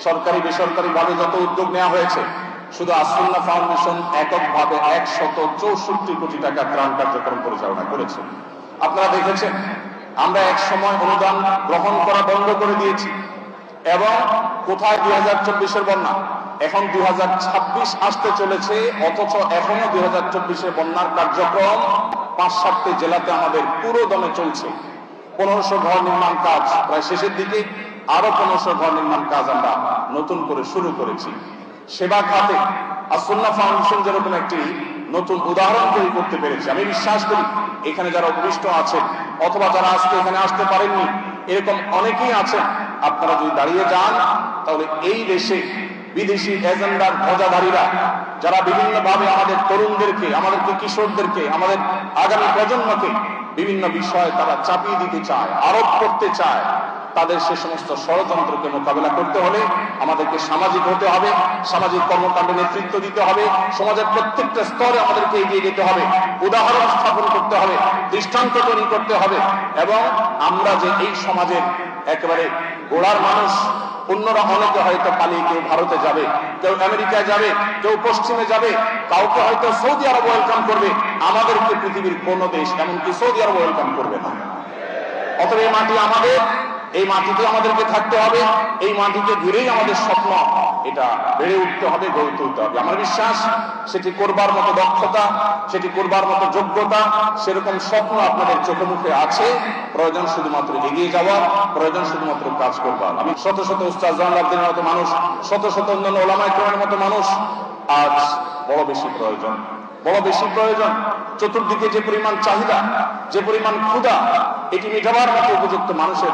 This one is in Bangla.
সরকারি বেসরকারি ভাবে যত উদ্যোগ নেওয়া হয়েছে, শুধু আসুন্নাহ ফাউন্ডেশন এককভাবে 164 কোটি টাকা ত্রাণ কার্যক্রম পরিচালনা করেছে। আপনারা দেখেছেন আমরা এক সময় অনুদান গ্রহণ করা বন্ধ করে দিয়েছি, এবং কোথায় 2024-এর বন্যা, এখন 2026 আসতে চলেছে, অথচ এখনো 2024-এর বন্যার কার্যক্রম 5-7টি জেলাতে আমাদের পুরো দমে চলছে। 1500 ঘর নির্মাণ কাজ প্রায় শেষের দিকে, আরো 1500 ঘর নির্মাণ কাজ আমরা নতুন করে শুরু করেছি। সেবা খাতে আসুন্নাহ ফাউন্ডেশন যেরকম একটি নতুন উদাহরণ তৈরি করতে পেরেছে, আমি বিশ্বাস করি এখানে যারা উপবিষ্ট আছেন অথবা যারা আজকে এখানে আসতে পারেননি, এরকম অনেকেই আছেন। আপনারা যদি দাঁড়িয়ে যান তাহলে এই দেশে বিদেশি এজেন্ডার ধ্বজাধারীরা যারা বিভিন্ন ভাবে আমাদের তরুণদেরকে, আমাদেরকে কিশোরদেরকে, আমাদের আগামী প্রজন্মকে বিভিন্ন বিষয়ে তারা চাপিয়ে দিতে চায়, আরোপ করতে চায়, তাদের সে সমস্ত ষড়যন্ত্রকে মোকাবেলা করতে হলে আমাদেরকে সামাজিক হতে হবে, সামাজিক কর্মকাণ্ডে নেতৃত্ব দিতে হবে, সমাজের প্রত্যেকটা স্তরে আমাদেরকে এগিয়ে যেতে হবে, উদাহরণ স্থাপন করতে হবে, দৃষ্টান্ত তৈরি করতে হবে। এবং আমরা যে এই সমাজের একেবারে গোড়ার মানুষ, অন্যরা অনেকে হয়তো পালিয়ে কেউ ভারতে যাবে, কেউ আমেরিকায় যাবে, কেউ পশ্চিমে যাবে, কাউকে হয়তো সৌদি আরব ওয়েলকাম করবে, আমাদেরকে পৃথিবীর কোন দেশ এমনকি সৌদি আরব ওয়েলকাম করবে না। অতএব এই মাটি আমাদের, এই মাটিতে আমাদেরকে থাকতে হবে, এই মাটিকে ঘিরেই আমাদের স্বপ্ন এটা বেড়ে উঠতে হবে, গড়ে তুলতে হবে। আমার বিশ্বাস সেটি করবার মতো দক্ষতা, সেটি করবার মতো যোগ্যতা, সেরকম স্বপ্ন আপনাদের চোখে মুখে আছে। প্রয়োজন শুধুমাত্র এগিয়ে যাওয়ার, প্রয়োজন শুধুমাত্র কাজ করবার। আমি শত শত উস্তাদ জালাল আব্দিনের মতো মানুষ, শত শত অন্যান্য ওলামায়ে কেরামের মতো মানুষ, আজ বড় বেশি প্রয়োজন, বড় বেশি প্রয়োজন। চতুর্দিকে যে পরিমাণ চাহিদা, যে পরিমাণ ক্ষুধা, এটি মেটাবার মতো উপযুক্ত মানুষের